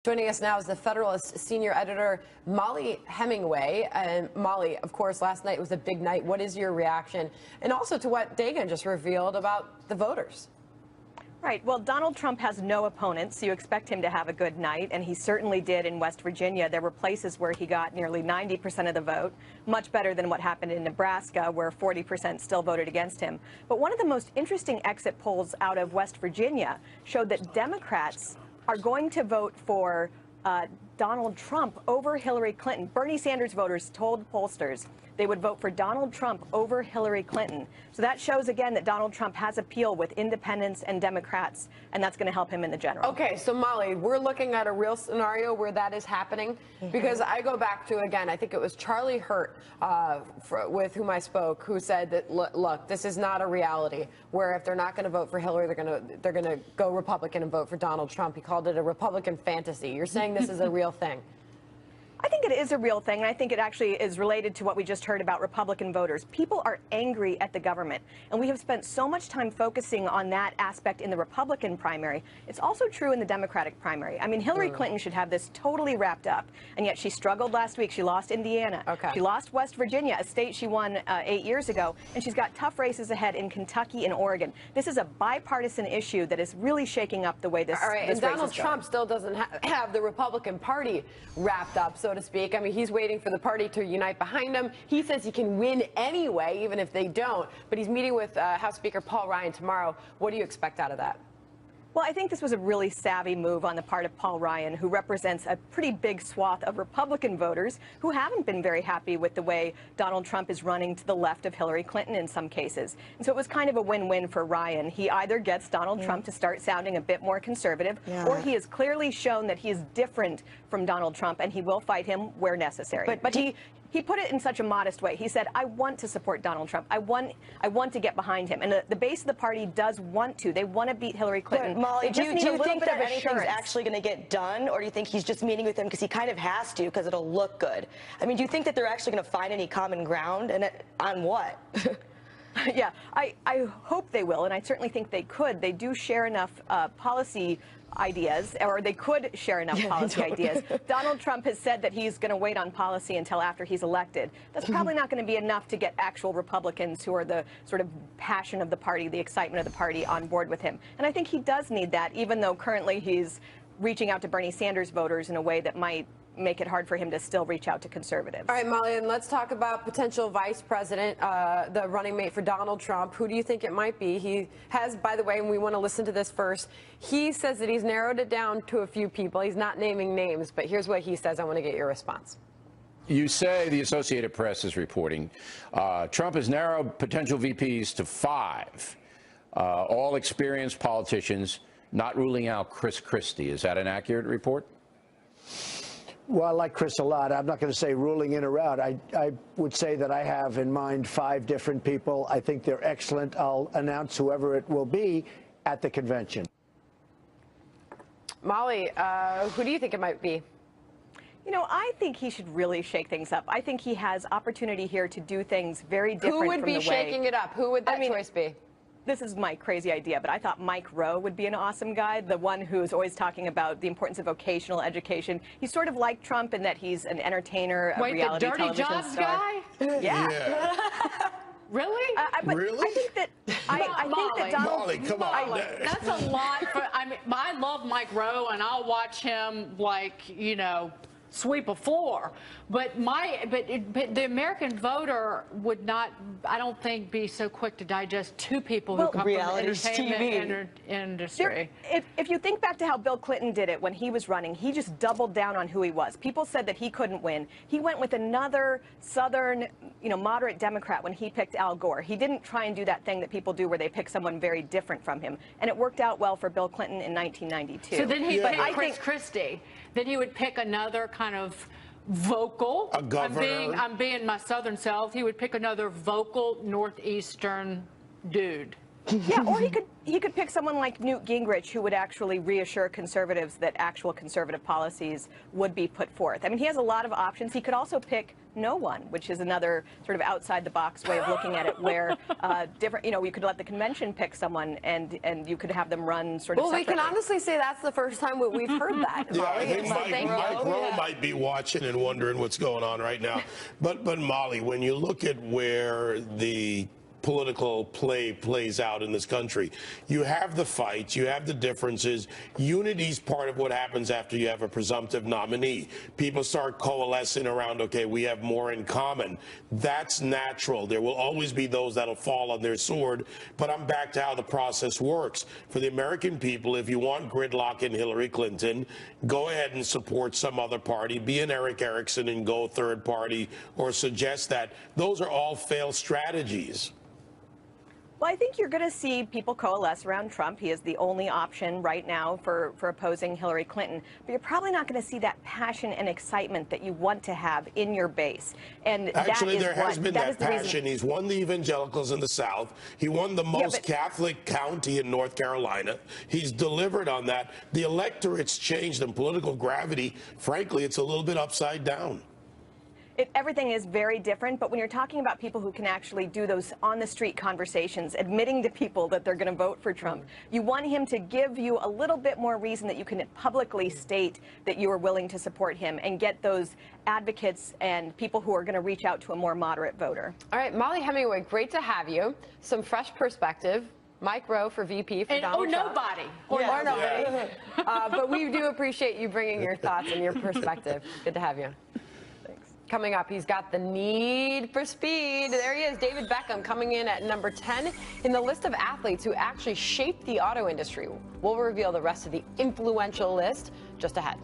Joining us now is the Federalist senior editor, Mollie Hemingway. And Mollie, of course, last night was a big night. What is your reaction? And also to what Dagan just revealed about the voters. Right. Well, Donald Trump has no opponents, so you expect him to have a good night, and he certainly did in West Virginia. There were places where he got nearly 90% of the vote, much better than what happened in Nebraska, where 40% still voted against him. But one of the most interesting exit polls out of West Virginia showed that Democrats are going to vote for Donald Trump over Hillary Clinton. Bernie Sanders voters told pollsters they would vote for Donald Trump over Hillary Clinton. So that shows again that Donald Trump has appeal with independents and Democrats, and that's going to help him in the general. Okay, so Mollie, we're looking at a real scenario where that is happening, because I go back to, again, I think it was Charlie Hurt with whom I spoke, who said that, look, this is not a reality, where if they're not going to vote for Hillary, they're going to go Republican and vote for Donald Trump. He called it a Republican fantasy. You're saying this is a real thing? I think it is a real thing, and I think it actually is related to what we just heard about Republican voters. People are angry at the government, and we have spent so much time focusing on that aspect in the Republican primary. It's also true in the Democratic primary. I mean, Hillary Clinton should have this totally wrapped up, and yet she struggled last week. She lost Indiana. Okay. She lost West Virginia, a state she won 8 years ago, and she's got tough races ahead in Kentucky and Oregon. This is a bipartisan issue that is really shaking up the way this, all right, this and race Donald is going. Trump still doesn't have the Republican Party wrapped up, so to speak. I mean, he's waiting for the party to unite behind him. He says he can win anyway, even if they don't. But he's meeting with House Speaker Paul Ryan tomorrow. What do you expect out of that? Well, I think this was a really savvy move on the part of Paul Ryan, who represents a pretty big swath of Republican voters who haven't been very happy with the way Donald Trump is running to the left of Hillary Clinton in some cases. And so it was kind of a win-win for Ryan. He either gets Donald Trump to start sounding a bit more conservative, or he has clearly shown that he is different from Donald Trump, and he will fight him where necessary. But he put it in such a modest way. He said, I want to support Donald Trump. I want to get behind him. And the base of the party does want to. They want to beat Hillary Clinton. But Mollie, do you think that anything's assurance. actually going to get done, or do you think he's just meeting with him because he kind of has to, because it'll look good? I mean, do you think that they're actually going to find any common ground, and on what? Yeah, I hope they will, and I certainly think they could. They do share enough policy ideas, or they could share enough policy ideas. Donald Trump has said that he's going to wait on policy until after he's elected. That's probably not going to be enough to get actual Republicans who are the sort of passion of the party, the excitement of the party, on board with him. And I think he does need that, even though currently he's reaching out to Bernie Sanders voters in a way that might make it hard for him to still reach out to conservatives. All right, Mollie, and let's talk about potential vice president, the running mate for Donald Trump. Who do you think it might be? He has, by the way, and we want to listen to this first, he says that he's narrowed it down to a few people. He's not naming names, but here's what he says. I want to get your response. You say, the Associated Press is reporting, Trump has narrowed potential VPs to 5, all experienced politicians, not ruling out Chris Christie. Is that an accurate report? Well, I like Chris a lot. I'm not going to say ruling in or out. I would say that I have in mind 5 different people. I think they're excellent. I'll announce whoever it will be at the convention. Mollie, who do you think it might be? You know, I think he should really shake things up. I think he has opportunity here to do things very different from the way. Who would be shaking it up? Who would that choice be? This is my crazy idea, but I thought Mike Rowe would be an awesome guy, the one who's always talking about the importance of vocational education. He's sort of like Trump in that he's an entertainer, a reality television star. Wait, the dirty jobs guy? Yeah. Really? Really? I think that I think that Donald. Mollie, come on. That's a lot. I mean, I love Mike Rowe, and I'll watch him like, you know, sweep a floor, but the American voter would not, I don't think, be so quick to digest 2 people who come from the entertainment industry. If you think back to how Bill Clinton did it when he was running, he just doubled down on who he was. People said that he couldn't win. He went with another Southern, you know, moderate Democrat when he picked Al Gore. He didn't try and do that thing that people do where they pick someone very different from him, and it worked out well for Bill Clinton in 1992. So then he'd pick Chris Christie. Then he would pick another kind of vocal. A governor. I'm being my Southern self. He would pick another vocal Northeastern dude. Yeah, or he could pick someone like Newt Gingrich, who would actually reassure conservatives that actual conservative policies would be put forth. I mean, he has a lot of options. He could also pick no one, which is another sort of outside the box way of looking at it, where different, you know, you could let the convention pick someone and you could have them run sort of Well, we separately. can honestly say that's the first time we've heard that. Yeah, Mollie. I think So thank Mike you. Rowe might be watching and wondering what's going on right now. But Mollie, when you look at where the political play plays out in this country, you have the fights, you have the differences. Unity's part of what happens after you have a presumptive nominee. People start coalescing around, okay, we have more in common. That's natural. There will always be those that'll fall on their sword, but I'm back to how the process works. For the American people, if you want gridlock in Hillary Clinton, go ahead and support some other party, be an Eric Erickson and go third party, or suggest that. Those are all failed strategies. Well, I think you're going to see people coalesce around Trump. He is the only option right now for opposing Hillary Clinton. But you're probably not going to see that passion and excitement that you want to have in your base. And actually, that is there has been that passion. reason. He's won the evangelicals in the South. He won the most Catholic county in North Carolina. He's delivered on that. The electorate's changed, and political gravity, frankly, it's a little bit upside down. Everything is very different, but when you're talking about people who can actually do those on-the-street conversations, admitting to people that they're going to vote for Trump, you want him to give you a little bit more reason that you can publicly state that you are willing to support him and get those advocates and people who are going to reach out to a more moderate voter. All right, Mollie Hemingway, great to have you. Some fresh perspective. Mike Rowe for VP for Donald Trump. Nobody. Or nobody. But we do appreciate you bringing your thoughts and your perspective. Good to have you. Coming up, he's got the need for speed. There he is, David Beckham, coming in at number 10 in the list of athletes who actually shaped the auto industry. We'll reveal the rest of the influential list just ahead.